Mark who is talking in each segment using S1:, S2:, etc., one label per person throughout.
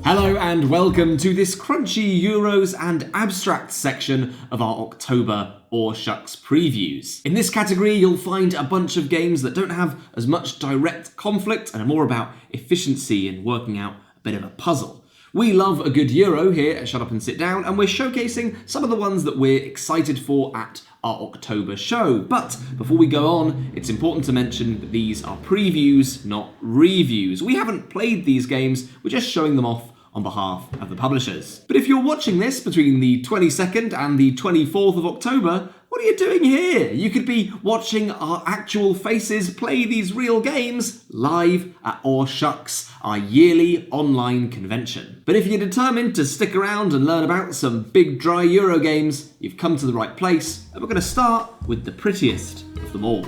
S1: Hello and welcome to this crunchy Euros and abstracts section of our October AwSHUX previews. In this category, you'll find a bunch of games that don't have as much direct conflict and are more about efficiency and working out a bit of a puzzle. We love a good Euro here at Shut Up and Sit Down, and we're showcasing some of the ones that we're excited for at our October show. But before we go on, it's important to mention that these are previews, not reviews. We haven't played these games, we're just showing them off on behalf of the publishers. But if you're watching this between the 22nd and the 24th of October, what are you doing here? You could be watching our actual faces play these real games live at AwSHUX, our yearly online convention. But if you're determined to stick around and learn about some big dry Euro games, you've come to the right place, and we're going to start with the prettiest of them all.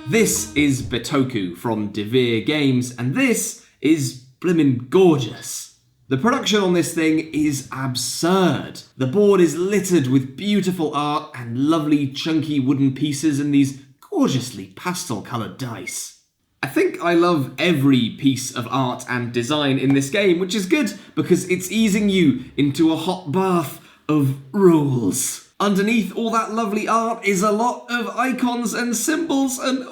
S1: This is Bitoku from Devere Games, and this is blimmin' gorgeous. The production on this thing is absurd. The board is littered with beautiful art and lovely chunky wooden pieces and these gorgeously pastel-coloured dice. I think I love every piece of art and design in this game, which is good because it's easing you into a hot bath of rules. Underneath all that lovely art is a lot of icons and symbols and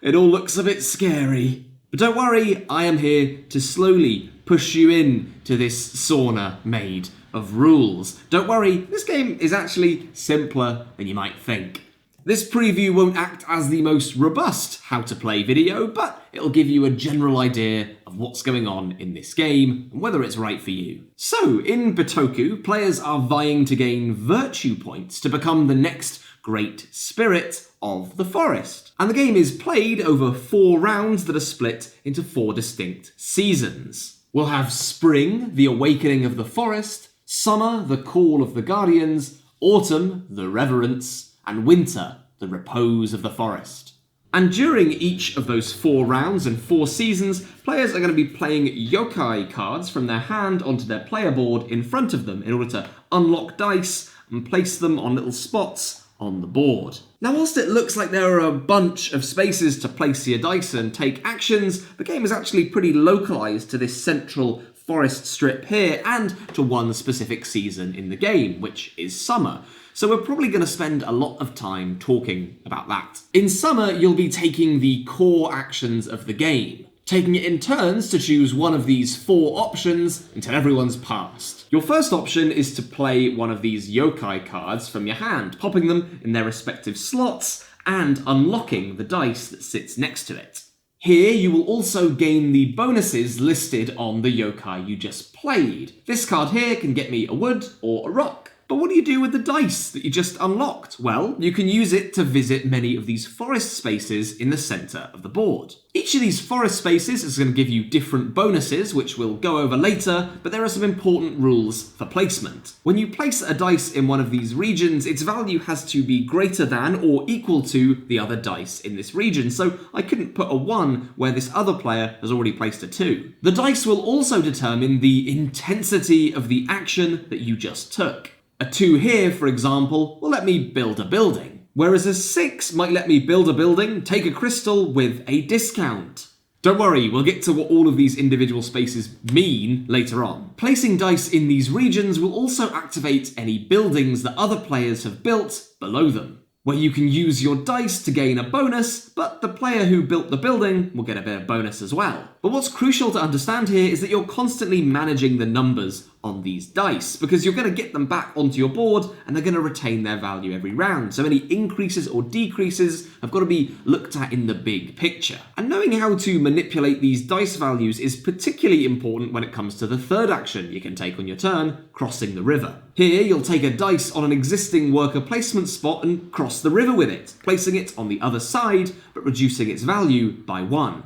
S1: it all looks a bit scary. But don't worry, I am here to slowly push you in to this sauna made of rules. Don't worry, this game is actually simpler than you might think. This preview won't act as the most robust how to play video, but it'll give you a general idea of what's going on in this game and whether it's right for you. So, in Bitoku, players are vying to gain virtue points to become the next great spirit of the forest. And the game is played over 4 rounds that are split into 4 distinct seasons. We'll have spring, the awakening of the forest, summer, the call of the guardians, autumn, the reverence, and winter, the repose of the forest. And during each of those 4 rounds and 4 seasons, players are going to be playing yokai cards from their hand onto their player board in front of them in order to unlock dice and place them on little spots on the board. Now, whilst it looks like there are a bunch of spaces to place your dice and take actions, the game is actually pretty localised to this central forest strip here and to one specific season in the game, which is summer. So we're probably going to spend a lot of time talking about that. In summer, you'll be taking the core actions of the game, taking it in turns to choose one of these 4 options until everyone's passed. Your first option is to play one of these yokai cards from your hand, popping them in their respective slots and unlocking the dice that sits next to it. Here you will also gain the bonuses listed on the yokai you just played. This card here can get me a wood or a rock. But what do you do with the dice that you just unlocked? Well, you can use it to visit many of these forest spaces in the centre of the board. Each of these forest spaces is going to give you different bonuses, which we'll go over later, but there are some important rules for placement. When you place a dice in one of these regions, its value has to be greater than or equal to the other dice in this region, so I couldn't put a 1 where this other player has already placed a 2. The dice will also determine the intensity of the action that you just took. A 2 here, for example, will let me build a building, whereas a 6 might let me build a building, take a crystal with a discount. Don't worry, we'll get to what all of these individual spaces mean later on. Placing dice in these regions will also activate any buildings that other players have built below them, where you can use your dice to gain a bonus, but the player who built the building will get a bit of bonus as well. But what's crucial to understand here is that you're constantly managing the numbers on these dice, because you're going to get them back onto your board and they're going to retain their value every round. So any increases or decreases have got to be looked at in the big picture. And knowing how to manipulate these dice values is particularly important when it comes to the third action you can take on your turn, crossing the river. Here, you'll take a dice on an existing worker placement spot and cross the river with it, placing it on the other side, but reducing its value by 1.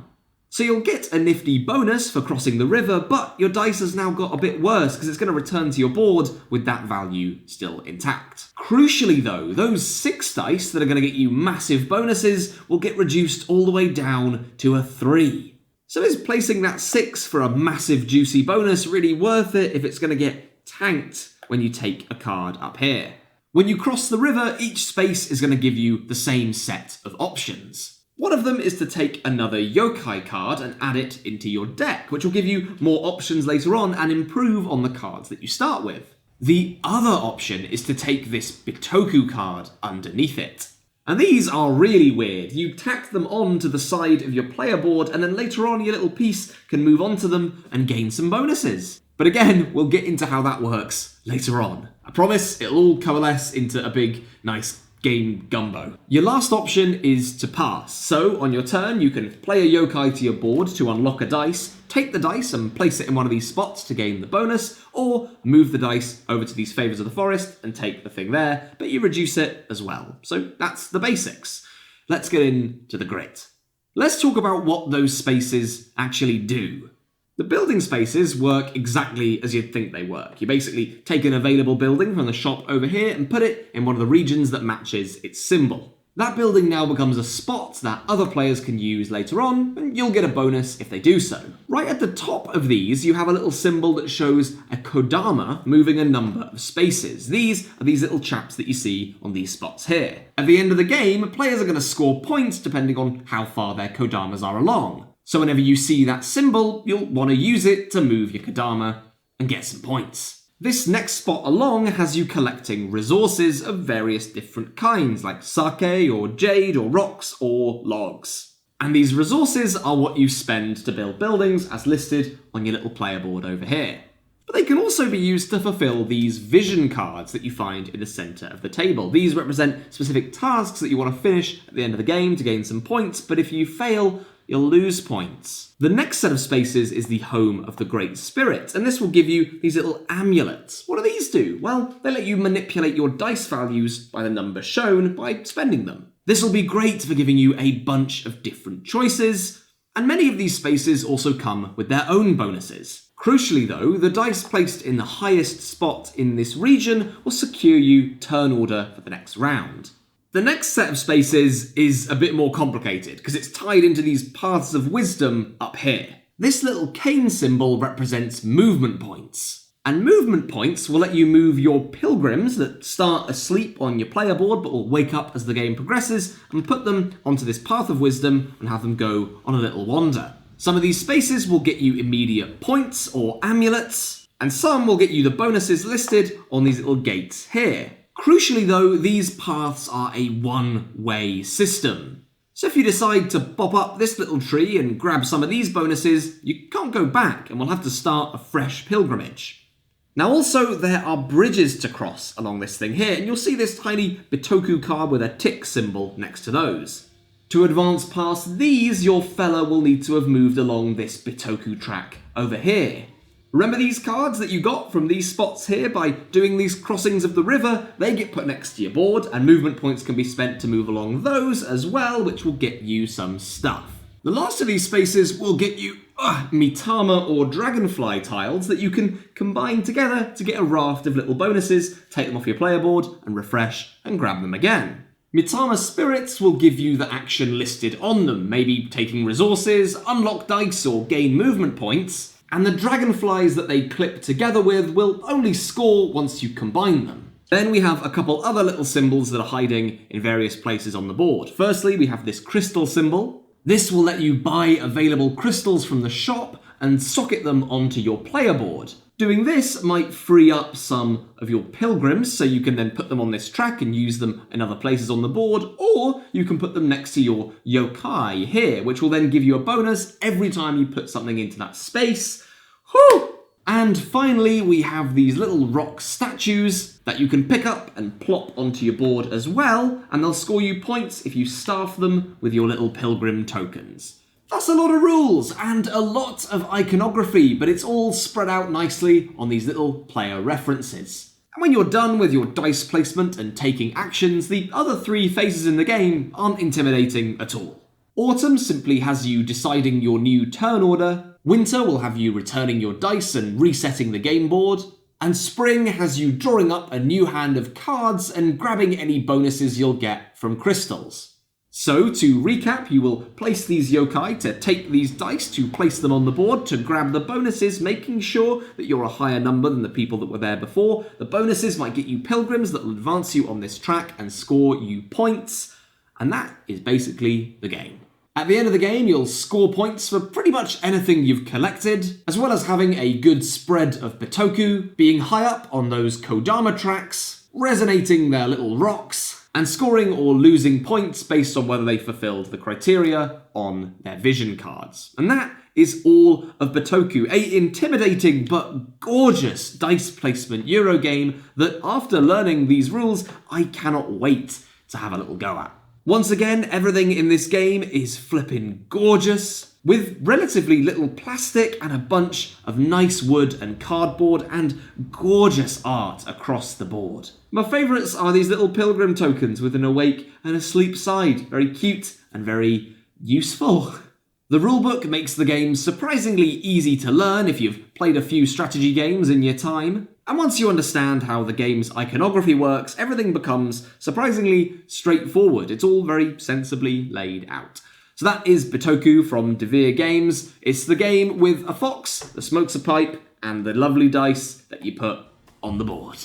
S1: So you'll get a nifty bonus for crossing the river, but your dice has now got a bit worse because it's going to return to your board with that value still intact. Crucially though, those 6 dice that are going to get you massive bonuses will get reduced all the way down to a 3. So is placing that 6 for a massive juicy bonus really worth it if it's going to get tanked when you take a card up here? When you cross the river, each space is going to give you the same set of options. One of them is to take another yokai card and add it into your deck, which will give you more options later on and improve on the cards that you start with. The other option is to take this Bitoku card underneath it. And these are really weird. You tack them onto the side of your player board, and then later on your little piece can move onto them and gain some bonuses. But again, we'll get into how that works later on. I promise it'll all coalesce into a big, nice game gumbo. Your last option is to pass. So on your turn, you can play a yokai to your board to unlock a dice, take the dice and place it in one of these spots to gain the bonus, or move the dice over to these Favours of the Forest and take the thing there, but you reduce it as well. So that's the basics. Let's get into the grit. Let's talk about what those spaces actually do. The building spaces work exactly as you'd think they work. You basically take an available building from the shop over here and put it in one of the regions that matches its symbol. That building now becomes a spot that other players can use later on, and you'll get a bonus if they do so. Right at the top of these, you have a little symbol that shows a kodama moving a number of spaces. These are these little chaps that you see on these spots here. At the end of the game, players are going to score points depending on how far their kodamas are along. So whenever you see that symbol, you'll want to use it to move your kodama and get some points. This next spot along has you collecting resources of various different kinds, like sake or jade or rocks or logs. And these resources are what you spend to build buildings as listed on your little player board over here. But they can also be used to fulfill these vision cards that you find in the center of the table. These represent specific tasks that you want to finish at the end of the game to gain some points, but if you fail, you'll lose points. The next set of spaces is the home of the Great Spirit, and this will give you these little amulets. What do these do? Well, they let you manipulate your dice values by the number shown by spending them. This will be great for giving you a bunch of different choices, and many of these spaces also come with their own bonuses. Crucially though, the dice placed in the highest spot in this region will secure you turn order for the next round. The next set of spaces is a bit more complicated because it's tied into these paths of wisdom up here. This little cane symbol represents movement points. And movement points will let you move your pilgrims that start asleep on your player board but will wake up as the game progresses and put them onto this path of wisdom and have them go on a little wander. Some of these spaces will get you immediate points or amulets, and some will get you the bonuses listed on these little gates here. Crucially though, these paths are a one-way system. So if you decide to pop up this little tree and grab some of these bonuses, you can't go back and will have to start a fresh pilgrimage. Now also, there are bridges to cross along this thing here, and you'll see this tiny Bitoku card with a tick symbol next to those. To advance past these, your fella will need to have moved along this Bitoku track over here. Remember these cards that you got from these spots here by doing these crossings of the river? They get put next to your board, and movement points can be spent to move along those as well, which will get you some stuff. The last of these spaces will get you Mitama or Dragonfly tiles that you can combine together to get a raft of little bonuses, take them off your player board and refresh and grab them again. Mitama spirits will give you the action listed on them, maybe taking resources, unlock dice or gain movement points. And the dragonflies that they clip together with will only score once you combine them. Then we have a couple other little symbols that are hiding in various places on the board. Firstly, we have this crystal symbol. This will let you buy available crystals from the shop and socket them onto your player board. Doing this might free up some of your pilgrims, so you can then put them on this track and use them in other places on the board, or you can put them next to your yokai here, which will then give you a bonus every time you put something into that space. Whew! And finally, we have these little rock statues that you can pick up and plop onto your board as well, and they'll score you points if you staff them with your little pilgrim tokens. That's a lot of rules and a lot of iconography, but it's all spread out nicely on these little player references. And when you're done with your dice placement and taking actions, the other three phases in the game aren't intimidating at all. Autumn simply has you deciding your new turn order, winter will have you returning your dice and resetting the game board, and spring has you drawing up a new hand of cards and grabbing any bonuses you'll get from crystals. So, to recap, you will place these yokai to take these dice to place them on the board to grab the bonuses, making sure that you're a higher number than the people that were there before. The bonuses might get you pilgrims that will advance you on this track and score you points, and that is basically the game. At the end of the game, you'll score points for pretty much anything you've collected, as well as having a good spread of Bitoku, being high up on those Kodama tracks, resonating their little rocks, and scoring or losing points based on whether they fulfilled the criteria on their vision cards. And that is all of Bitoku, a intimidating but gorgeous dice placement Euro game that, after learning these rules, I cannot wait to have a little go at. Once again, everything in this game is flippin' gorgeous, with relatively little plastic and a bunch of nice wood and cardboard and gorgeous art across the board. My favourites are these little pilgrim tokens with an awake and asleep side. Very cute and very useful. The rulebook makes the game surprisingly easy to learn if you've played a few strategy games in your time. And once you understand how the game's iconography works, everything becomes surprisingly straightforward. It's all very sensibly laid out. So that is Bitoku from Devere Games. It's the game with a fox that smokes a pipe and the lovely dice that you put on the board.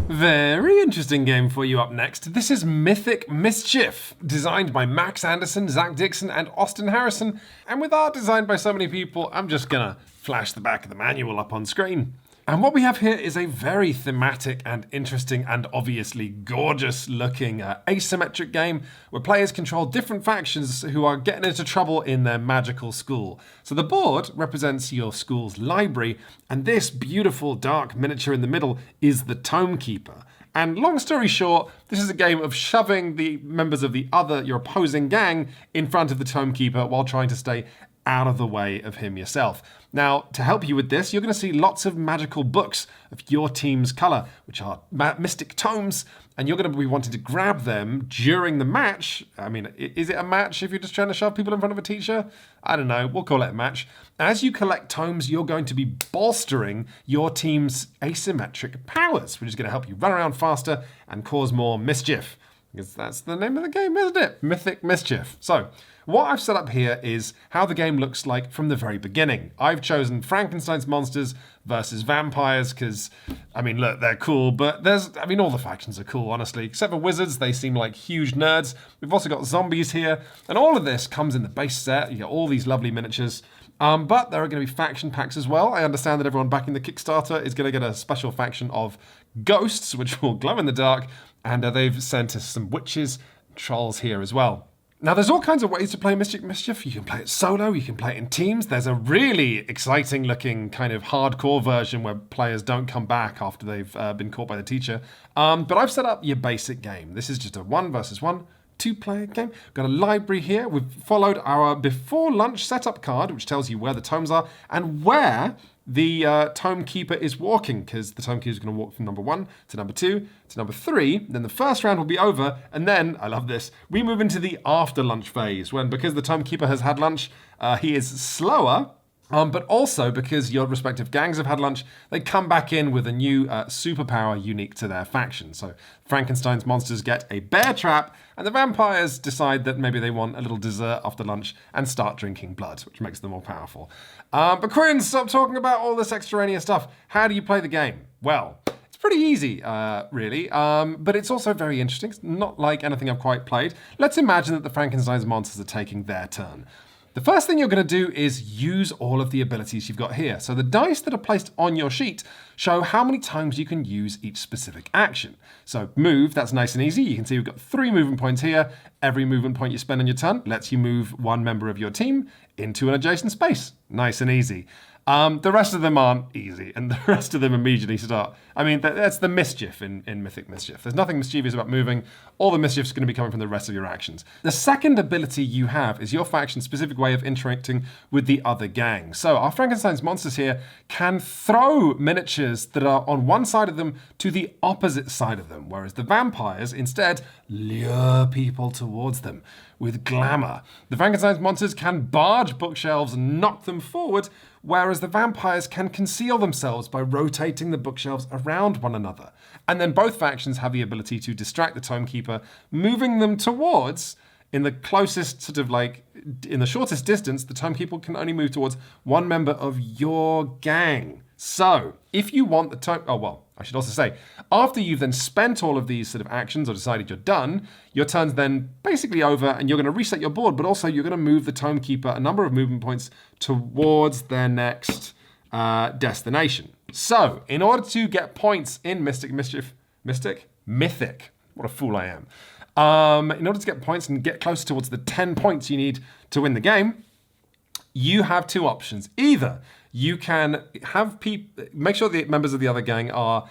S2: Very interesting game for you up next. This is Mythic Mischief, designed by Max Anderson, Zach Dixon, and Austin Harrison. And with art designed by so many people, I'm just gonna flash the back of the manual up on screen. And what we have here is a very thematic and interesting and obviously gorgeous looking asymmetric game where players control different factions who are getting into trouble in their magical school. So the board represents your school's library, and this beautiful dark miniature in the middle is the Tome Keeper. And long story short, this is a game of shoving the members of your opposing gang in front of the Tome Keeper while trying to stay out of the way of him yourself. Now, to help you with this, you're going to see lots of magical books of your team's colour, which are mystic tomes, and you're going to be wanting to grab them during the match. I mean, is it a match if you're just trying to shove people in front of a teacher? I don't know, we'll call it a match. As you collect tomes, you're going to be bolstering your team's asymmetric powers, which is going to help you run around faster and cause more mischief. Because that's the name of the game, isn't it? Mythic Mischief. So, what I've set up here is how the game looks like from the very beginning. I've chosen Frankenstein's monsters versus vampires because, I mean, look, they're cool, but all the factions are cool, honestly. Except for wizards, they seem like huge nerds. We've also got zombies here, and all of this comes in the base set. You get all these lovely miniatures. But there are going to be faction packs as well. I understand that everyone backing the Kickstarter is going to get a special faction of ghosts, which will glow in the dark, and they've sent us some witches, trolls here as well. Now, there's all kinds of ways to play Mythic Mischief. You can play it solo, you can play it in teams. There's a really exciting looking kind of hardcore version where players don't come back after they've been caught by the teacher. But I've set up your basic game. This is just a 1 versus 1 two-player game. We've got a library here. We've followed our before lunch setup card, which tells you where the tomes are and where the Tome Keeper is walking, because the Tome Keeper is going to walk from number 1 to number 2 to number 3. Then the first round will be over, and then, I love this, we move into the after lunch phase, when because the Tome Keeper has had lunch, he is slower. But also, because your respective gangs have had lunch, they come back in with a new superpower unique to their faction. So Frankenstein's monsters get a bear trap, and the vampires decide that maybe they want a little dessert after lunch and start drinking blood, which makes them more powerful. But Quinn, stop talking about all this extraneous stuff. How do you play the game? Well, it's pretty easy, really, but it's also very interesting. It's not like anything I've quite played. Let's imagine that the Frankenstein's monsters are taking their turn. The first thing you're going to do is use all of the abilities you've got here. So the dice that are placed on your sheet show how many times you can use each specific action. So move, that's nice and easy. You can see we've got 3 movement points here. Every movement point you spend on your turn lets you move one member of your team into an adjacent space. Nice and easy. The rest of them aren't easy, and the rest of them immediately start. I mean, that's the mischief in Mythic Mischief. There's nothing mischievous about moving. All the mischief's going to be coming from the rest of your actions. The second ability you have is your faction's specific way of interacting with the other gang. So our Frankenstein's monsters here can throw miniatures that are on one side of them to the opposite side of them, whereas the vampires instead lure people towards them with glamour. The Frankenstein's monsters can barge bookshelves and knock them forward, whereas the vampires can conceal themselves by rotating the bookshelves around one another. And then both factions have the ability to distract the Tome Keeper, moving them towards in the closest sort of like, in the shortest distance, the Tomekeeper can only move towards one member of your gang. So, if you want the I should also say, after you've then spent all of these sort of actions or decided you're done, your turn's then basically over and you're going to reset your board, but also you're going to move the Tomekeeper a number of movement points towards their next destination. So, in order to get points in Mythic, what a fool I am. In order to get points and get closer towards the 10 points you need to win the game, you have two options. Either you can have make sure the members of the other gang are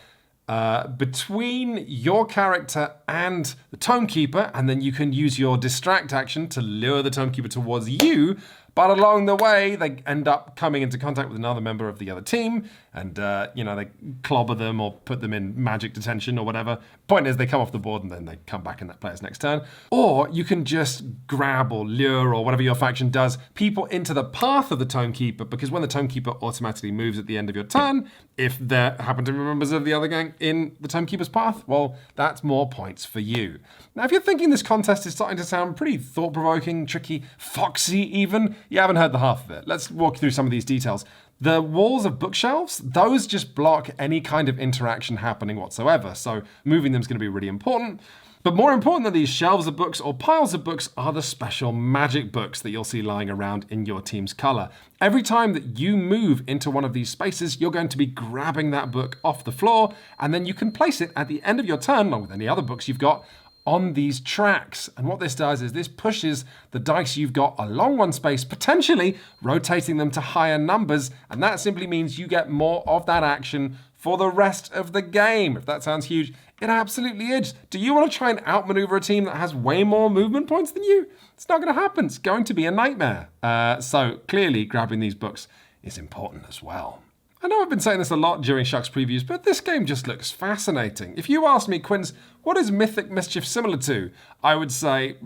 S2: between your character and the Tomekeeper, and then you can use your distract action to lure the Tomekeeper towards you. But along the way, they end up coming into contact with another member of the other team, and they clobber them or put them in magic detention or whatever. Point is, they come off the board and then they come back in that player's next turn. Or you can just grab or lure or whatever your faction does people into the path of the Tomekeeper, because when the Tomekeeper automatically moves at the end of your turn, if there happen to be members of the other gang in the Tomekeeper's path, well, that's more points for you. Now, if you're thinking this contest is starting to sound pretty thought-provoking, tricky, foxy even, you haven't heard the half of it. Let's walk through some of these details. The walls of bookshelves, those just block any kind of interaction happening whatsoever, so moving them is going to be really important. But more important than these shelves of books or piles of books are the special magic books that you'll see lying around in your team's color. Every time that you move into one of these spaces, you're going to be grabbing that book off the floor, and then you can place it at the end of your turn, along with any other books you've got, on these tracks. And what this does is this pushes the dice you've got along one space, potentially rotating them to higher numbers, and that simply means you get more of that action for the rest of the game. If that sounds huge, it absolutely is. Do you want to try and outmaneuver a team that has way more movement points than you? It's not going to happen. It's going to be a nightmare. So clearly grabbing these books is important as well. I know I've been saying this a lot during AwSHUX previews, but this game just looks fascinating. If you asked me, Quinns, what is Mythic Mischief similar to? I would say,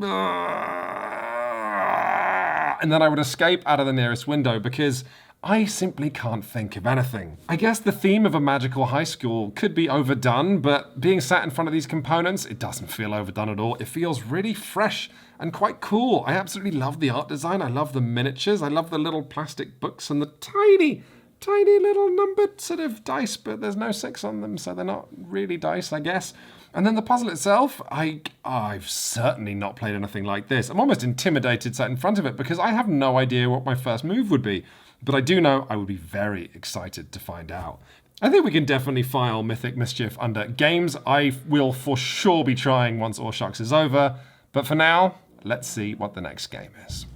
S2: and then I would escape out of the nearest window because I simply can't think of anything. I guess the theme of a magical high school could be overdone, but being sat in front of these components, it doesn't feel overdone at all. It feels really fresh and quite cool. I absolutely love the art design. I love the miniatures. I love the little plastic books and the tiny little numbered sort of dice, but there's no 6 on them, so they're not really dice, I guess. And then the puzzle itself, I've certainly not played anything like this. I'm almost intimidated sat in front of it because I have no idea what my first move would be. But I do know I would be very excited to find out. I think we can definitely file Mythic Mischief under games I will for sure be trying once AwSHUX is over. But for now, let's see what the next game is.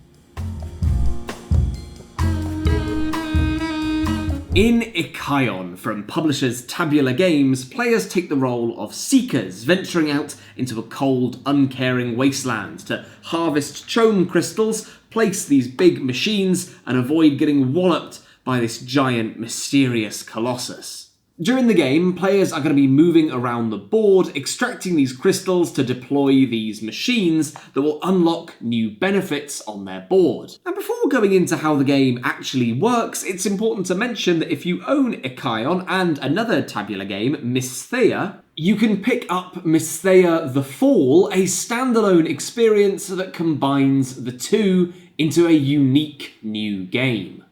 S1: In Icaion, from publishers Tabular Games, players take the role of seekers, venturing out into a cold, uncaring wasteland to harvest chone crystals, place these big machines, and avoid getting walloped by this giant, mysterious colossus. During the game, players are going to be moving around the board, extracting these crystals to deploy these machines that will unlock new benefits on their board. And before going into how the game actually works, it's important to mention that if you own Icaion and another Tabular game, Mysthea, you can pick up Mysthea The Fall, a standalone experience that combines the two into a unique new game.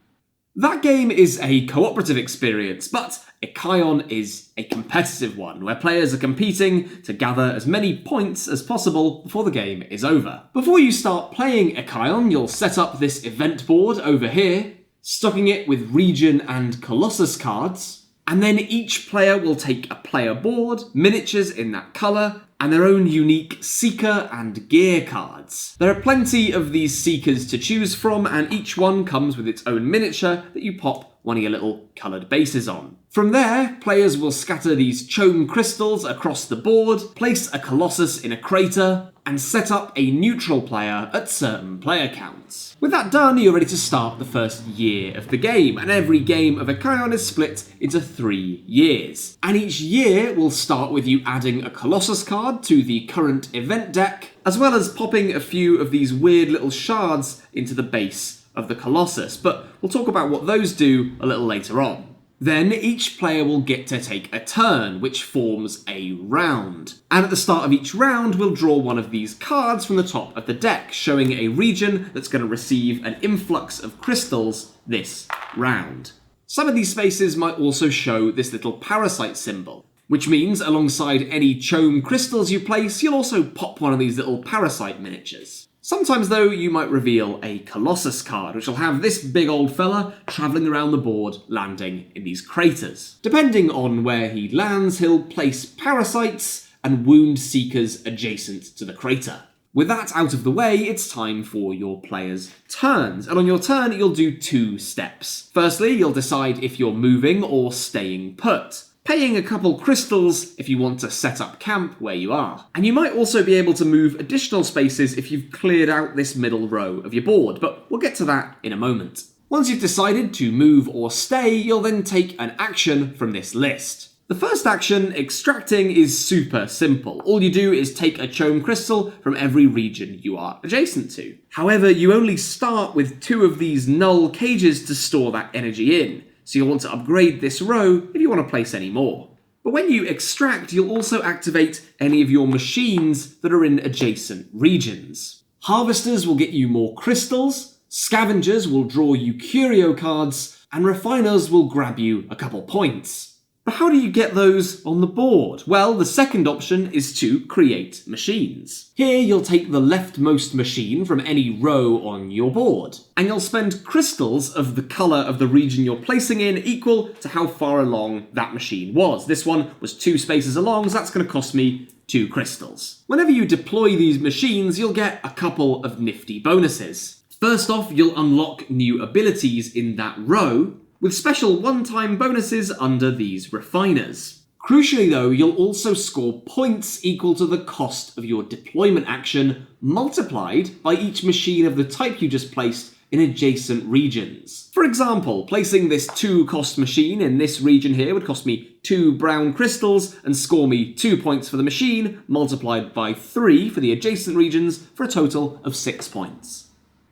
S1: That game is a cooperative experience, but Icaion is a competitive one, where players are competing to gather as many points as possible before the game is over. Before you start playing Icaion, you'll set up this event board over here, stocking it with region and colossus cards, and then each player will take a player board, miniatures in that colour, and their own unique Seeker and Gear cards. There are plenty of these Seekers to choose from, and each one comes with its own miniature that you pop one of your little coloured bases on. From there, players will scatter these chone crystals across the board, place a Colossus in a crater, and set up a neutral player at certain player counts. With that done, you're ready to start the first year of the game, and every game of Icaion is split into 3 years. And each year will start with you adding a Colossus card to the current event deck, as well as popping a few of these weird little shards into the base of the Colossus, but we'll talk about what those do a little later on. Then each player will get to take a turn, which forms a round. And at the start of each round, we'll draw one of these cards from the top of the deck, showing a region that's going to receive an influx of crystals this round. Some of these spaces might also show this little parasite symbol, which means alongside any chome crystals you place, you'll also pop one of these little parasite miniatures. Sometimes though, you might reveal a Colossus card, which will have this big old fella travelling around the board, landing in these craters. Depending on where he lands, he'll place parasites and wound seekers adjacent to the crater. With that out of the way, it's time for your players' turns, and on your turn you'll do 2 steps. Firstly, you'll decide if you're moving or staying put, paying a couple crystals if you want to set up camp where you are. And you might also be able to move additional spaces if you've cleared out this middle row of your board, but we'll get to that in a moment. Once you've decided to move or stay, you'll then take an action from this list. The first action, extracting, is super simple. All you do is take a chome crystal from every region you are adjacent to. However, you only start with 2 of these null cages to store that energy in, so you'll want to upgrade this row if you want to place any more. But when you extract, you'll also activate any of your machines that are in adjacent regions. Harvesters will get you more crystals, scavengers will draw you curio cards, and refiners will grab you a couple points. But how do you get those on the board? Well, the second option is to create machines. Here you'll take the leftmost machine from any row on your board, and you'll spend crystals of the colour of the region you're placing in equal to how far along that machine was. This one was 2 spaces along, so that's going to cost me 2 crystals. Whenever you deploy these machines, you'll get a couple of nifty bonuses. First off, you'll unlock new abilities in that row, with special one-time bonuses under these refiners. Crucially though, you'll also score points equal to the cost of your deployment action, multiplied by each machine of the type you just placed in adjacent regions. For example, placing this 2-cost machine in this region here would cost me 2 brown crystals and score me 2 points for the machine, multiplied by 3 for the adjacent regions for a total of 6 points.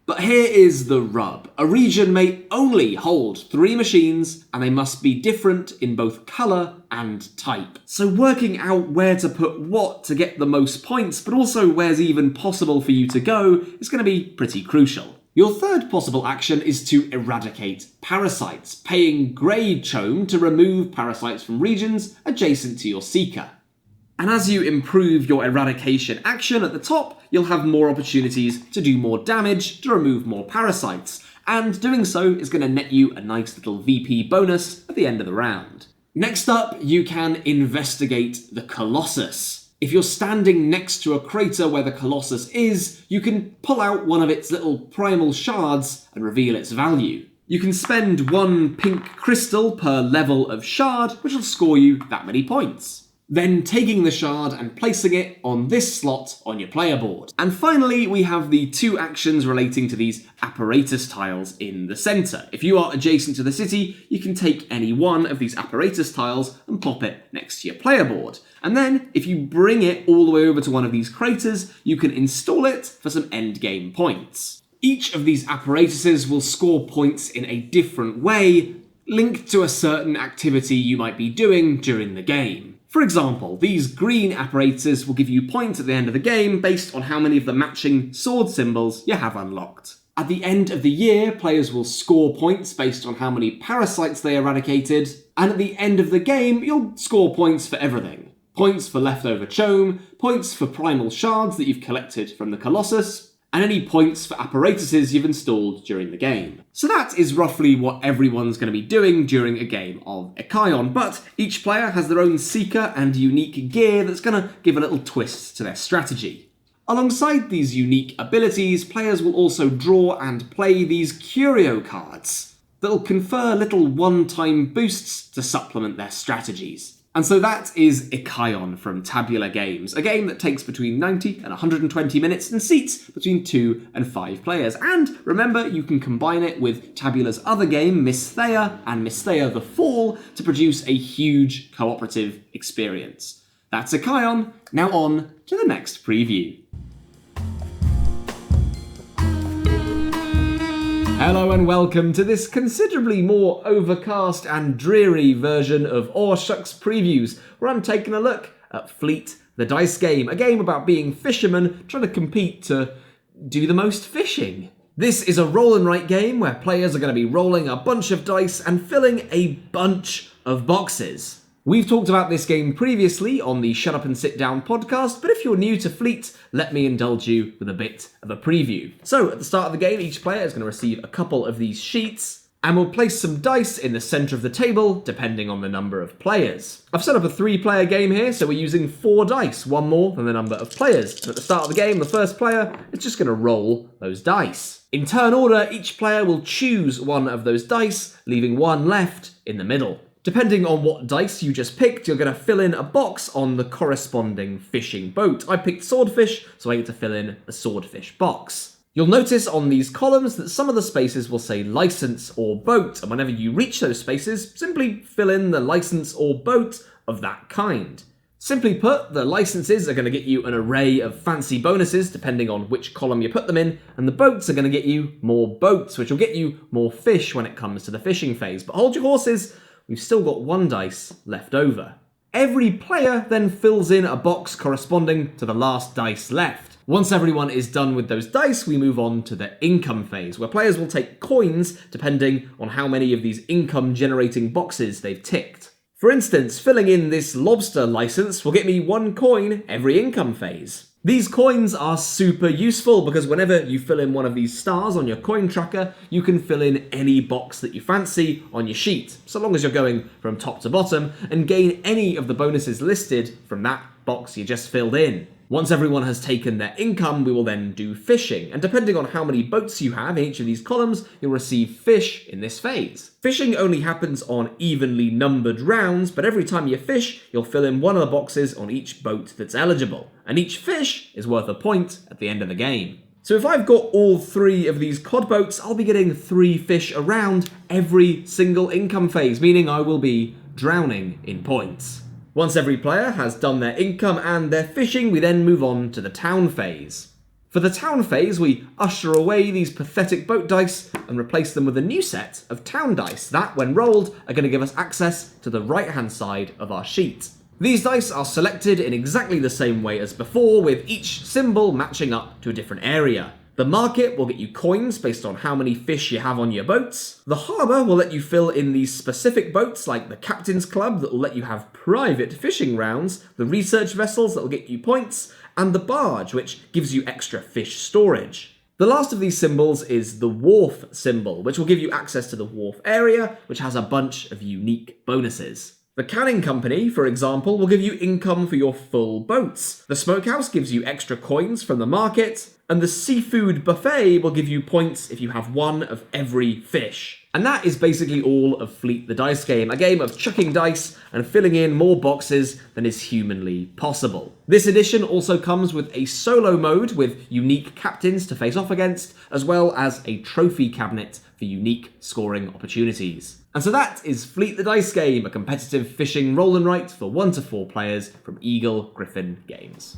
S1: But here is the rub. A region may only hold 3 machines, and they must be different in both colour and type. So working out where to put what to get the most points, but also where's even possible for you to go, is going to be pretty crucial. Your third possible action is to eradicate parasites, paying grey chome to remove parasites from regions adjacent to your seeker. And as you improve your eradication action at the top, you'll have more opportunities to do more damage, to remove more parasites, and doing so is going to net you a nice little VP bonus at the end of the round. Next up, you can investigate the Colossus. If you're standing next to a crater where the Colossus is, you can pull out one of its little primal shards and reveal its value. You can spend 1 pink crystal per level of shard, which will score you that many points. Then taking the shard and placing it on this slot on your player board. And finally, we have the 2 actions relating to these apparatus tiles in the centre. If you are adjacent to the city, you can take any one of these apparatus tiles and pop it next to your player board. And then, if you bring it all the way over to one of these craters, you can install it for some endgame points. Each of these apparatuses will score points in a different way, linked to a certain activity you might be doing during the game. For example, these green apparatuses will give you points at the end of the game based on how many of the matching sword symbols you have unlocked. At the end of the year, players will score points based on how many parasites they eradicated, and at the end of the game, you'll score points for everything. Points for leftover chome, points for primal shards that you've collected from the Colossus, and any points for apparatuses you've installed during the game. So that is roughly what everyone's going to be doing during a game of Icaion, but each player has their own seeker and unique gear that's going to give a little twist to their strategy. Alongside these unique abilities, players will also draw and play these curio cards that'll confer little one-time boosts to supplement their strategies. And so that is Icaion from Tabular Games, a game that takes between 90 and 120 minutes and seats between 2 and 5 players. And remember, you can combine it with Tabula's other game, Mysthea and Mysthea the Fall, to produce a huge cooperative experience. That's Icaion. Now on to the next preview. Hello and welcome to this considerably more overcast and dreary version of AwSHUX Previews, where I'm taking a look at Fleet the Dice Game, a game about being fishermen trying to compete to do the most fishing. This is a roll and write game where players are going to be rolling a bunch of dice and filling a bunch of boxes. We've talked about this game previously on the Shut Up and Sit Down podcast, but if you're new to Fleet, let me indulge you with a bit of a preview. So at the start of the game, each player is going to receive a couple of these sheets, and we'll place some dice in the centre of the table, depending on the number of players. I've set up a 3-player game here, so we're using 4 dice, one more than the number of players. So at the start of the game, the first player is just going to roll those dice. In turn order, each player will choose one of those dice, leaving one left in the middle. Depending on what dice you just picked, you're going to fill in a box on the corresponding fishing boat. I picked swordfish, so I get to fill in a swordfish box. You'll notice on these columns that some of the spaces will say license or boat, and whenever you reach those spaces, simply fill in the license or boat of that kind. Simply put, the licenses are going to get you an array of fancy bonuses depending on which column you put them in, and the boats are going to get you more boats, which will get you more fish when it comes to the fishing phase. But hold your horses, we've still got 1 dice left over. Every player then fills in a box corresponding to the last dice left. Once everyone is done with those dice, we move on to the income phase, where players will take coins depending on how many of these income generating boxes they've ticked. For instance, filling in this lobster license will get me 1 coin every income phase. These coins are super useful because whenever you fill in one of these stars on your coin tracker, you can fill in any box that you fancy on your sheet, so long as you're going from top to bottom, and gain any of the bonuses listed from that box you just filled in. Once everyone has taken their income, we will then do fishing, and depending on how many boats you have in each of these columns, you'll receive fish in this phase. Fishing only happens on evenly numbered rounds, but every time you fish, you'll fill in one of the boxes on each boat that's eligible, and each fish is worth a point at the end of the game. So if I've got all 3 of these cod boats, I'll be getting 3 fish around every single income phase, meaning I will be drowning in points. Once every player has done their income and their fishing, we then move on to the town phase. For the town phase, we usher away these pathetic boat dice and replace them with a new set of town dice that, when rolled, are going to give us access to the right-hand side of our sheet. These dice are selected in exactly the same way as before, with each symbol matching up to a different area. The market will get you coins based on how many fish you have on your boats. The harbour will let you fill in these specific boats, like the Captain's Club that will let you have private fishing rounds, the research vessels that will get you points, and the barge, which gives you extra fish storage. The last of these symbols is the wharf symbol, which will give you access to the wharf area, which has a bunch of unique bonuses. The canning company, for example, will give you income for your full boats. The smokehouse gives you extra coins from the market, and the seafood buffet will give you points if you have 1 of every fish. And that is basically all of Fleet the Dice Game, a game of chucking dice and filling in more boxes than is humanly possible. This edition also comes with a solo mode with unique captains to face off against, as well as a trophy cabinet for unique scoring opportunities. And so that is Fleet the Dice Game, a competitive fishing roll and write for 1 to 4 players from Eagle Griffin Games.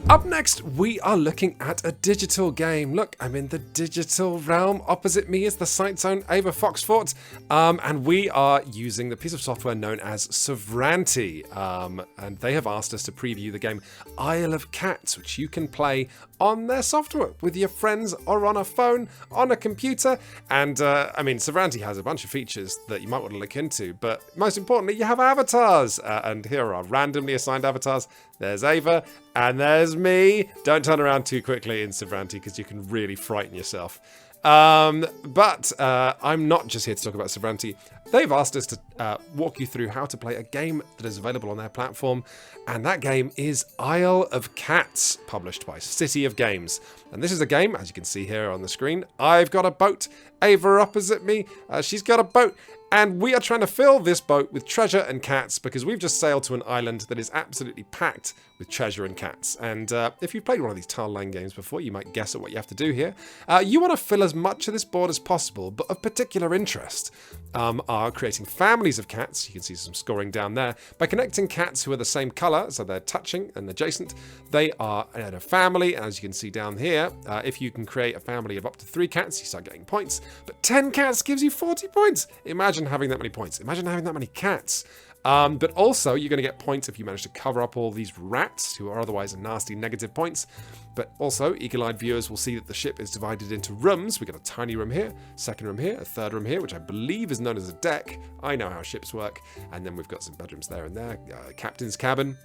S2: Up next, we are looking at a digital game. Look, I'm in the digital realm. Opposite me is the Sight Zone Ava Foxfort, and we are using the piece of software known as Sovereignty. And they have asked us to preview the game Isle of Cats, which you can play on their software with your friends or on a phone, on a computer. And Sovereignty has a bunch of features that you might want to look into, but most importantly, you have avatars. And here are randomly assigned avatars. There's Ava, and there's me. Don't turn around too quickly in Sovereignty because you can really frighten yourself. But I'm not just here to talk about Sovereignty. They've asked us to walk you through how to play a game that is available on their platform, and that game is Isle of Cats, published by City of Games. And this is a game, as you can see here on the screen. I've got a boat. Ava opposite me, she's got a boat. And we are trying to fill this boat with treasure and cats because we've just sailed to an island that is absolutely packed with treasure and cats. And if you've played one of these tile line games before, you might guess at what you have to do here. You want to fill as much of this board as possible, but of particular interest are creating families of cats. You can see some scoring down there. By connecting cats who are the same color, so they're touching and adjacent, they are in a family. As you can see down here, if you can create a family of up to 3 cats, you start getting points. But 10 cats gives you 40 points. Imagine having that many points. Imagine having that many cats. But also, you're going to get points if you manage to cover up all these rats, who are otherwise nasty negative points. But also, eagle-eyed viewers will see that the ship is divided into rooms. We've got a tiny room here, second room here, a third room here, which I believe is known as a deck. I know how ships work. And then we've got some bedrooms there and there, captain's cabin.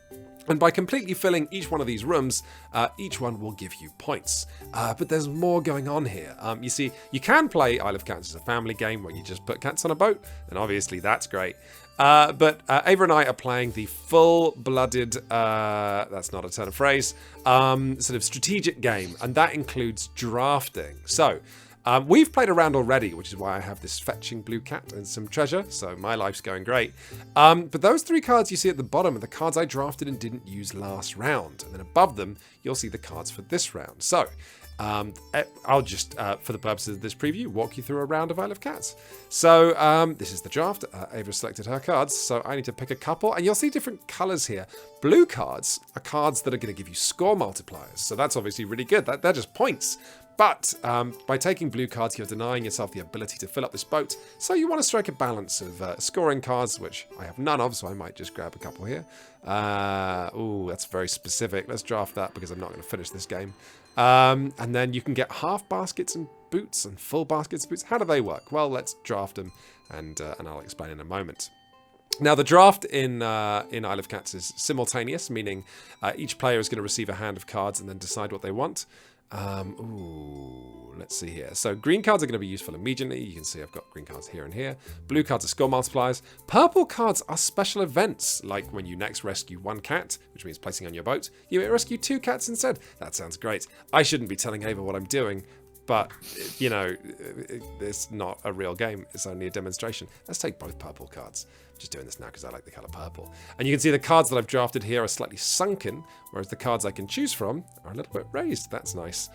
S2: And by completely filling each one of these rooms, each one will give you points. But there's more going on here. You see, you can play Isle of Cats as a family game where you just put cats on a boat, and obviously that's great. But Ava and I are playing the full-blooded, that's not a turn of phrase, sort of strategic game, and that includes drafting. So, we've played around already, which is why I have this fetching blue cat and some treasure, so my life's going great. But those 3 cards you see at the bottom are the cards I drafted and didn't use last round. And then above them, you'll see the cards for this round. So, I'll just, for the purposes of this preview, walk you through a round of Isle of Cats. So, this is the draft. Ava selected her cards, so I need to pick a couple. And you'll see different colors here. Blue cards are cards that are going to give you score multipliers. So that's obviously really good. They're just points. But by taking blue cards, you're denying yourself the ability to fill up this boat. So you want to strike a balance of scoring cards, which I have none of, so I might just grab a couple here. Ooh, that's very specific. Let's draft that because I'm not going to finish this game. And then you can get half baskets and boots and full baskets and boots. How do they work? Well, let's draft them, and I'll explain in a moment. Now, the draft in Isle of Cats is simultaneous, meaning each player is going to receive a hand of cards and then decide what they want. Let's see here. So green cards are going to be useful immediately. You can see I've got green cards here and here. Blue cards are score multipliers. Purple cards are special events, like when you next rescue 1 cat, which means placing on your boat, you may rescue 2 cats instead. That sounds great. I shouldn't be telling Ava what I'm doing, but, you know, it's not a real game. It's only a demonstration. Let's take both purple cards. I'm just doing this now because I like the color purple. And you can see the cards that I've drafted here are slightly sunken, whereas the cards I can choose from are a little bit raised. That's nice.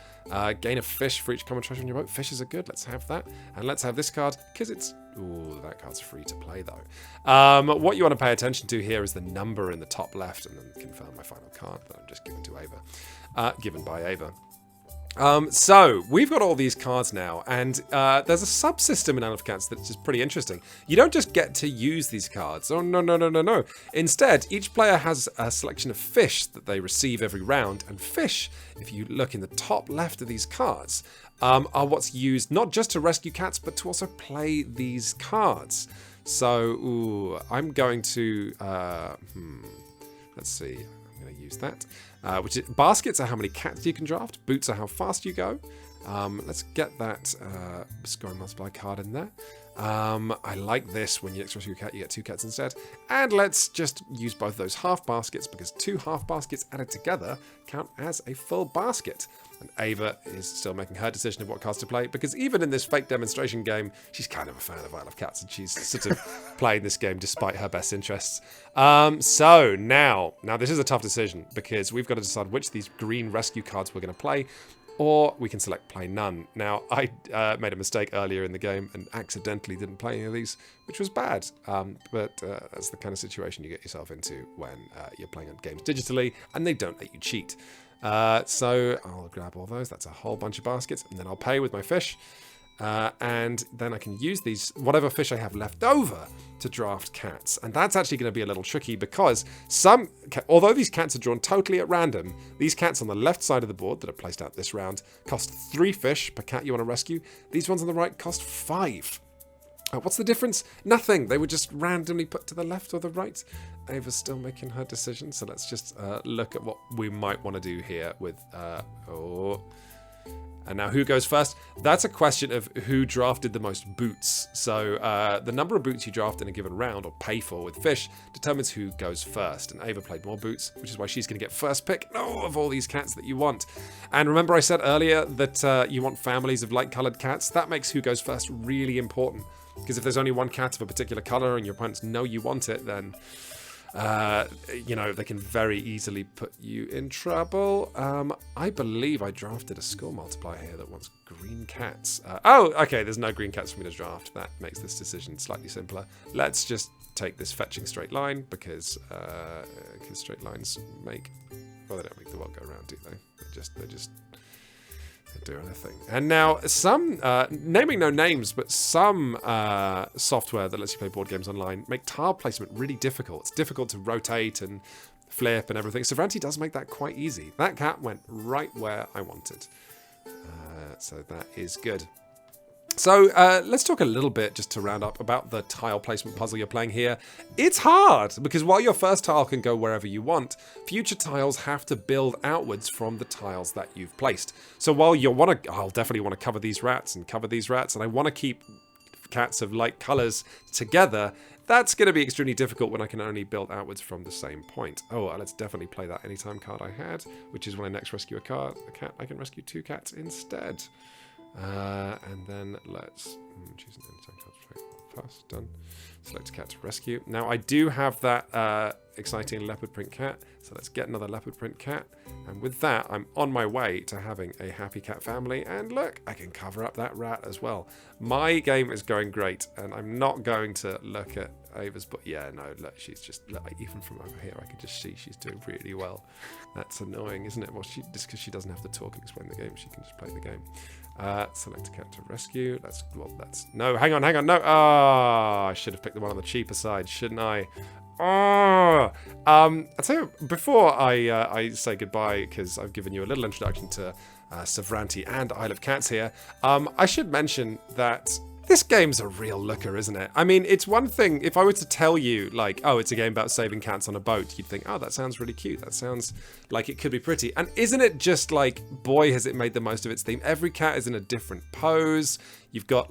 S2: Gain a fish for each common treasure on your boat. Fishes are good. Let's have that. And let's have this card because it's... Ooh, that card's free to play, though. What you want to pay attention to here is the number in the top left, and then confirm my final card that I'm just giving to Ava. Given by Ava. So, we've got all these cards now, and there's a subsystem in Isle of Cats that's just pretty interesting. You don't just get to use these cards. Oh, no. Instead, each player has a selection of fish that they receive every round, and fish, if you look in the top left of these cards, are what's used not just to rescue cats, but to also play these cards. So, I'm going to... let's see. I'm going to use that. Baskets are how many cats you can draft. Boots are how fast you go. Let's get that scoring multiply card in there. I like this. When you next rescue a cat, you get 2 cats instead. And let's just use both those half baskets because 2 half baskets added together count as a full basket. And Ava is still making her decision of what cards to play because even in this fake demonstration game, she's kind of a fan of Isle of Cats and she's sort of playing this game despite her best interests. So now this is a tough decision because we've got to decide which of these green rescue cards we're going to play, or we can select play none. Now, I made a mistake earlier in the game and accidentally didn't play any of these, which was bad. But that's the kind of situation you get yourself into when you're playing games digitally and they don't let you cheat. So I'll grab all those. That's a whole bunch of baskets, and then I'll pay with my fish. And then I can use these, whatever fish I have left over, to draft cats. And that's actually going to be a little tricky because although these cats are drawn totally at random, these cats on the left side of the board that are placed out this round cost 3 fish per cat you want to rescue. These ones on the right cost 5. What's the difference? Nothing. They were just randomly put to the left or the right. Ava's still making her decision, so let's just look at what we might want to do here with... And now who goes first? That's a question of who drafted the most boots. So the number of boots you draft in a given round or pay for with fish determines who goes first. And Ava played more boots, which is why she's going to get first pick of all these cats that you want. And remember I said earlier that you want families of light-coloured cats? That makes who goes first really important. Because if there's only one cat of a particular color and your opponents know you want it, then they can very easily put you in trouble. I believe I drafted a score multiplier here that wants green cats. Okay, there's no green cats for me to draft. That makes this decision slightly simpler. Let's just take this fetching straight line because straight lines make... Well, they don't make the world go round, do they? They just do anything. And now some, naming no names, but some software that lets you play board games online make tile placement really difficult. It's difficult to rotate and flip and everything. Savranti does make that quite easy. That cat went right where I wanted. So that is good. So let's talk a little bit, just to round up, about the tile placement puzzle you're playing here. It's hard, because while your first tile can go wherever you want, future tiles have to build outwards from the tiles that you've placed. So while I'll definitely want to cover these rats, and I want to keep cats of light colours together, that's going to be extremely difficult when I can only build outwards from the same point. Let's definitely play that anytime card I had, which is when I next rescue a cat, I can rescue 2 cats instead. And then let's choose an anytime card first. Done. Select cat to rescue. Now I do have that exciting leopard print cat, so let's get another leopard print cat. And with that, I'm on my way to having a happy cat family. And look, I can cover up that rat as well. My game is going great, and I'm not going to look at Ava's, but yeah, no, look, she's just, even from over here, I can just see she's doing really well. That's annoying, isn't it? Well, just because she doesn't have to talk and explain the game, she can just play the game. Select a cat to rescue. No, hang on, no. I should have picked the one on the cheaper side, shouldn't I? I'll tell you, before I say goodbye, because I've given you a little introduction to Savranti and Isle of Cats here, I should mention that this game's a real looker, isn't it? I mean, it's one thing, if I were to tell you, it's a game about saving cats on a boat, you'd think, that sounds really cute. That sounds like it could be pretty. And isn't it just boy, has it made the most of its theme. Every cat is in a different pose. You've got,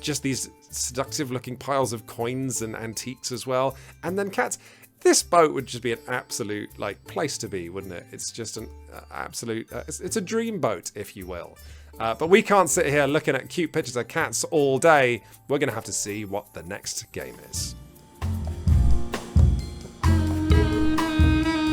S2: just these seductive-looking piles of coins and antiques as well. And then cats. This boat would just be an absolute, place to be, wouldn't it? It's just an absolute... it's a dream boat, if you will. But we can't sit here looking at cute pictures of cats all day. We're going to have to see what the next game is.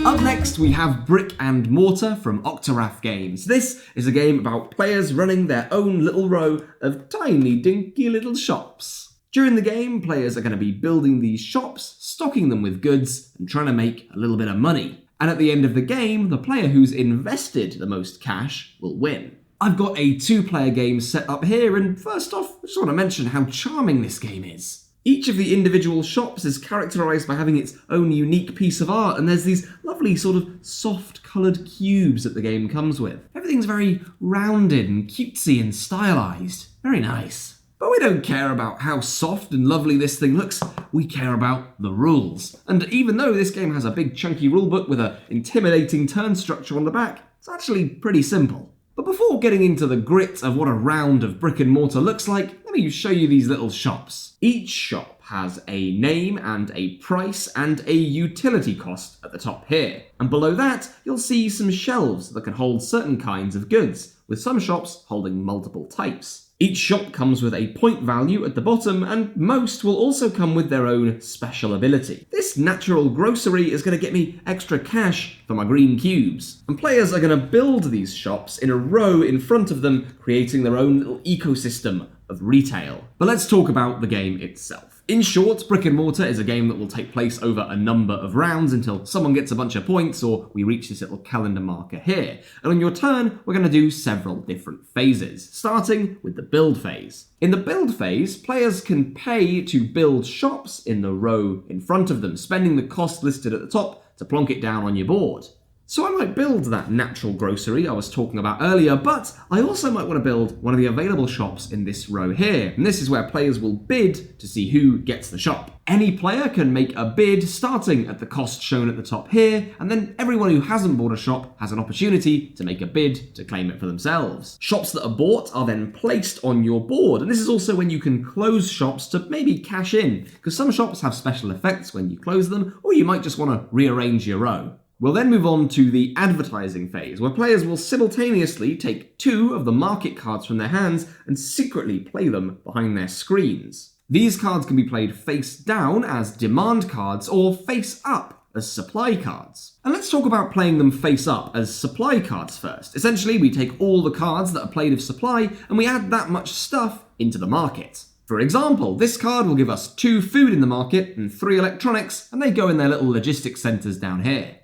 S1: Up next, we have Brick and Mortar from Octoraf Games. This is a game about players running their own little row of tiny, dinky little shops. During the game, players are going to be building these shops, stocking them with goods, and trying to make a little bit of money. And at the end of the game, the player who's invested the most cash will win. I've got a 2-player game set up here, and first off, I just want to mention how charming this game is. Each of the individual shops is characterised by having its own unique piece of art, and there's these lovely sort of soft-coloured cubes that the game comes with. Everything's very rounded and cutesy and stylised. Very nice. But we don't care about how soft and lovely this thing looks, we care about the rules. And even though this game has a big chunky rulebook with an intimidating turn structure on the back, it's actually pretty simple. But before getting into the grit of what a round of Brick and Mortar looks like, let me show you these little shops. Each shop has a name and a price and a utility cost at the top here. And below that, you'll see some shelves that can hold certain kinds of goods, with some shops holding multiple types. Each shop comes with a point value at the bottom, and most will also come with their own special ability. This natural grocery is going to get me extra cash for my green cubes. And players are going to build these shops in a row in front of them, creating their own little ecosystem of retail. But let's talk about the game itself. In short, Brick and Mortar is a game that will take place over a number of rounds until someone gets a bunch of points or we reach this little calendar marker here. And on your turn, we're going to do several different phases, starting with the build phase. In the build phase, players can pay to build shops in the row in front of them, spending the cost listed at the top to plonk it down on your board. So I might build that natural grocery I was talking about earlier, but I also might want to build one of the available shops in this row here. And this is where players will bid to see who gets the shop. Any player can make a bid starting at the cost shown at the top here, and then everyone who hasn't bought a shop has an opportunity to make a bid to claim it for themselves. Shops that are bought are then placed on your board, and this is also when you can close shops to maybe cash in, because some shops have special effects when you close them, or you might just want to rearrange your row. We'll then move on to the advertising phase, where players will simultaneously take 2 of the market cards from their hands and secretly play them behind their screens. These cards can be played face down as demand cards or face up as supply cards. And let's talk about playing them face up as supply cards first. Essentially, we take all the cards that are played of supply and we add that much stuff into the market. For example, this card will give us 2 food in the market and 3 electronics, and they go in their little logistics centers down here.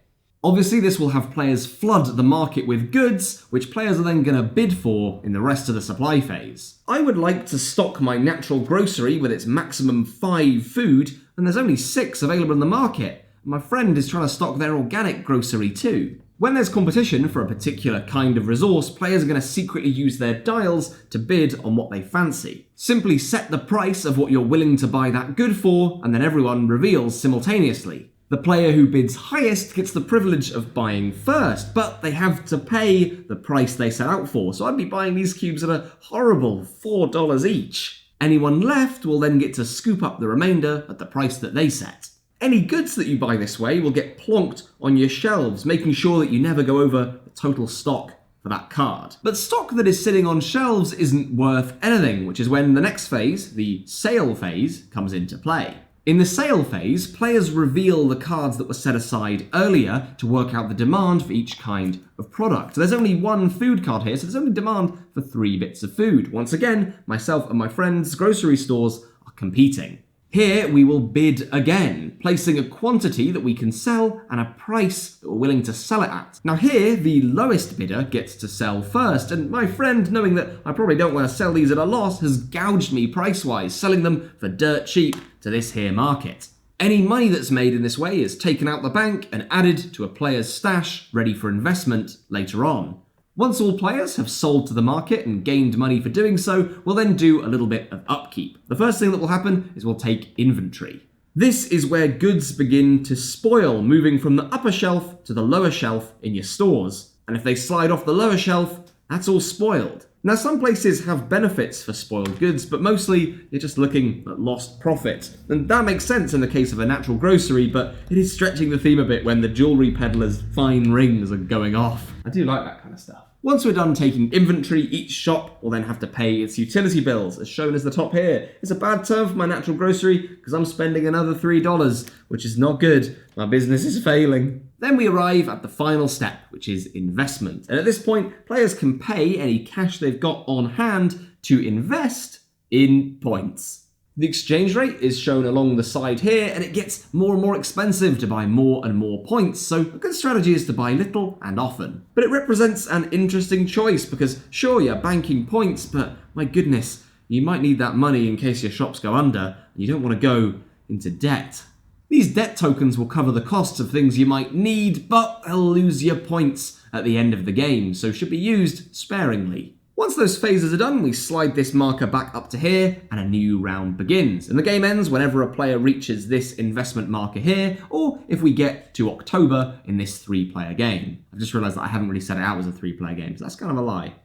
S1: Obviously, this will have players flood the market with goods, which players are then going to bid for in the rest of the supply phase. I would like to stock my natural grocery with its maximum 5 food, and there's only 6 available in the market. My friend is trying to stock their organic grocery too. When there's competition for a particular kind of resource, players are going to secretly use their dials to bid on what they fancy. Simply set the price of what you're willing to buy that good for, and then everyone reveals simultaneously. The player who bids highest gets the privilege of buying first, but they have to pay the price they set out for, so I'd be buying these cubes at a horrible $4 each. Anyone left will then get to scoop up the remainder at the price that they set. Any goods that you buy this way will get plonked on your shelves, making sure that you never go over the total stock for that card. But stock that is sitting on shelves isn't worth anything, which is when the next phase, the sale phase, comes into play. In the sale phase, players reveal the cards that were set aside earlier to work out the demand for each kind of product. There's only 1 food card here, so there's only demand for 3 bits of food. Once again, myself and my friends' grocery stores are competing. Here we will bid again, placing a quantity that we can sell and a price that we're willing to sell it at. Now here, the lowest bidder gets to sell first, and my friend, knowing that I probably don't want to sell these at a loss, has gouged me price-wise, selling them for dirt cheap to this here market. Any money that's made in this way is taken out the bank and added to a player's stash, ready for investment later on. Once all players have sold to the market and gained money for doing so, we'll then do a little bit of upkeep. The first thing that will happen is we'll take inventory. This is where goods begin to spoil, moving from the upper shelf to the lower shelf in your stores. And if they slide off the lower shelf, that's all spoiled. Now, some places have benefits for spoiled goods, but mostly you're just looking at lost profit. And that makes sense in the case of a natural grocery, but it is stretching the theme a bit when the jewellery peddler's fine rings are going off. I do like that kind of stuff. Once we're done taking inventory, each shop will then have to pay its utility bills, as shown as the top here. It's a bad term for my natural grocery, because I'm spending another $3, which is not good. My business is failing. Then we arrive at the final step, which is investment. And at this point, players can pay any cash they've got on hand to invest in points. The exchange rate is shown along the side here, and it gets more and more expensive to buy more and more points, so a good strategy is to buy little and often. But it represents an interesting choice, because sure, you're banking points, but my goodness, you might need that money in case your shops go under, and you don't want to go into debt. These debt tokens will cover the costs of things you might need, but they'll lose your points at the end of the game, so should be used sparingly. Once those phases are done, we slide this marker back up to here, and a new round begins. And the game ends whenever a player reaches this investment marker here, or if we get to October in this 3-player game. I've just realised that I haven't really set it out as a 3-player game, so that's kind of a lie.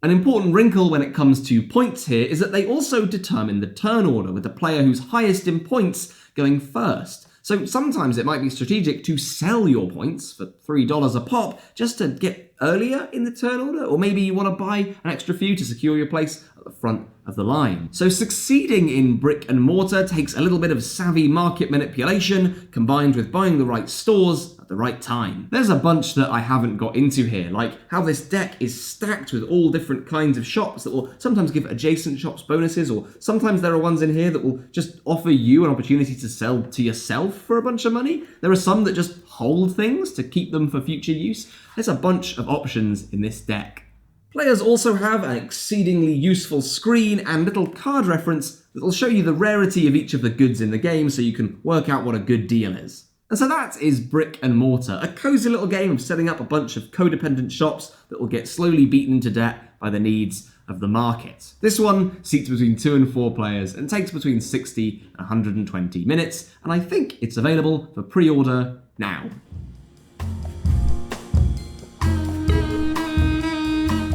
S1: An important wrinkle when it comes to points here is that they also determine the turn order, with the player who's highest in points going first. So sometimes it might be strategic to sell your points for $3 a pop just to get earlier in the turn order, or maybe you want to buy an extra few to secure your place at the front of the line. So succeeding in brick and mortar takes a little bit of savvy market manipulation combined with buying the right stores at the right time. There's a bunch that I haven't got into here, like how this deck is stacked with all different kinds of shops that will sometimes give adjacent shops bonuses, or sometimes there are ones in here that will just offer you an opportunity to sell to yourself for a bunch of money. There are some that just hold things to keep them for future use. There's a bunch of options in this deck. Players also have an exceedingly useful screen and little card reference that will show you the rarity of each of the goods in the game so you can work out what a good deal is. And so that is Brick and Mortar, a cozy little game of setting up a bunch of codependent shops that will get slowly beaten into debt by the needs of the market. This one seats between 2 and 4 players and takes between 60 and 120 minutes, and I think it's available for pre-order now.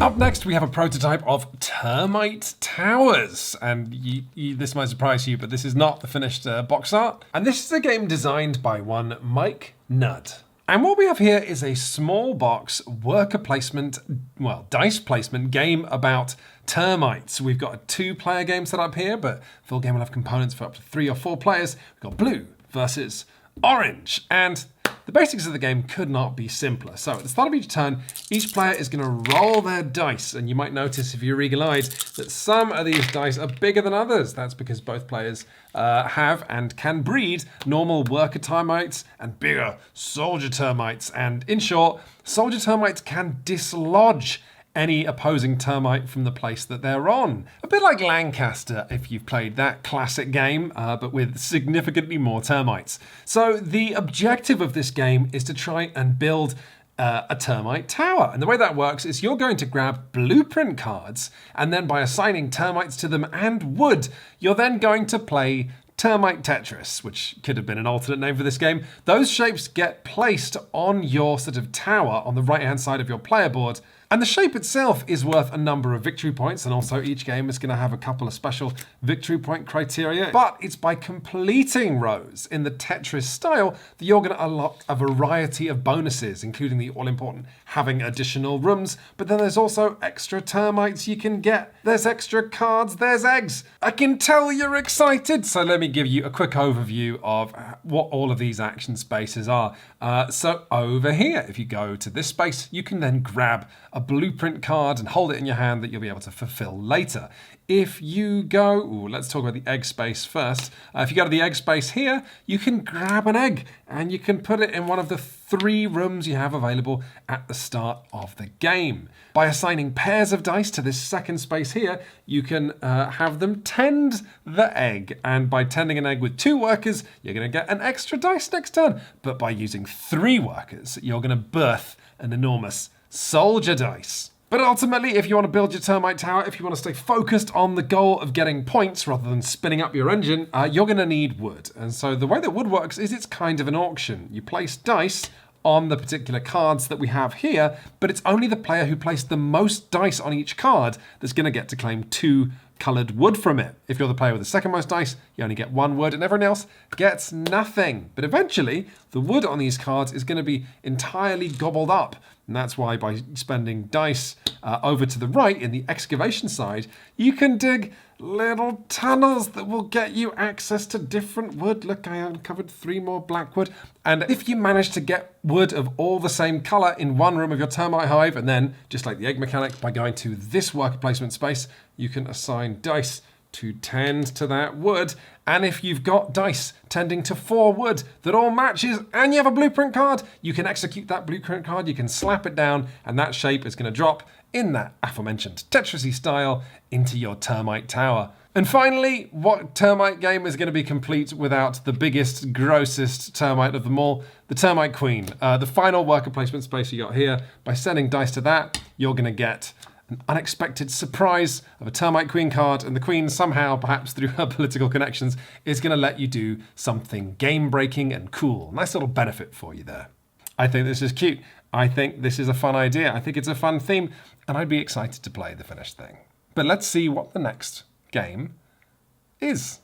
S2: Up next, we have a prototype of Termite Towers, and this might surprise you, but this is not the finished box art. And this is a game designed by one Mike Nudd. And what we have here is a small box worker placement, well, dice placement game about termites. We've got a 2-player game set up here, but full game will have components for up to 3 or 4 players. We've got blue versus orange. And the basics of the game could not be simpler. So at the start of each turn, each player is going to roll their dice. And you might notice, if you're eagle-eyed, that some of these dice are bigger than others. That's because both players have and can breed normal worker termites and bigger soldier termites. And in short, soldier termites can dislodge any opposing termite from the place that they're on. A bit like Lancaster, if you've played that classic game, but with significantly more termites. So the objective of this game is to try and build a termite tower. And the way that works is you're going to grab blueprint cards, and then by assigning termites to them and wood, you're then going to play Termite Tetris, which could have been an alternate name for this game. Those shapes get placed on your sort of tower on the right-hand side of your player board. And the shape itself is worth a number of victory points, and also each game is going to have a couple of special victory point criteria. But it's by completing rows in the Tetris style that you're going to unlock a variety of bonuses, including the all-important having additional rooms. But then there's also extra termites you can get. There's extra cards, there's eggs. I can tell you're excited. So let me give you a quick overview of what all of these action spaces are. So over here, if you go to this space, you can then grab a blueprint card and hold it in your hand that you'll be able to fulfill later. If you go, let's talk about the egg space first. If you go to the egg space here, you can grab an egg and you can put it in one of the 3 rooms you have available at the start of the game. By assigning pairs of dice to this second space here, you can have them tend the egg. And by tending an egg with 2 workers, you're going to get an extra dice next turn. But by using 3 workers, you're going to birth an enormous soldier dice. But ultimately, if you want to build your termite tower, if you want to stay focused on the goal of getting points rather than spinning up your engine, you're going to need wood. And so the way that wood works is it's kind of an auction. You place dice on the particular cards that we have here, but it's only the player who placed the most dice on each card that's going to get to claim 2 coloured wood from it. If you're the player with the second most dice, you only get 1 wood and everyone else gets nothing. But eventually, the wood on these cards is going to be entirely gobbled up. And that's why by spending dice over to the right in the excavation side, you can dig little tunnels that will get you access to different wood. Look, I uncovered 3 more black wood. And if you manage to get wood of all the same colour in one room of your termite hive, and then, just like the egg mechanic, by going to this worker placement space, you can assign dice to tend to that wood. And if you've got dice tending to 4 wood that all matches and you have a blueprint card, you can execute that blueprint card, you can slap it down, and that shape is going to drop in that aforementioned Tetris-y style into your termite tower. And finally, what termite game is going to be complete without the biggest, grossest termite of them all? The Termite Queen. The final worker placement space you got here. By sending dice to that, you're going to get an unexpected surprise of a Termite Queen card, and the Queen somehow, perhaps through her political connections, is going to let you do something game-breaking and cool. Nice little benefit for you there. I think this is cute. I think this is a fun idea. I think it's a fun theme, and I'd be excited to play the finished thing. But let's see what the next game is.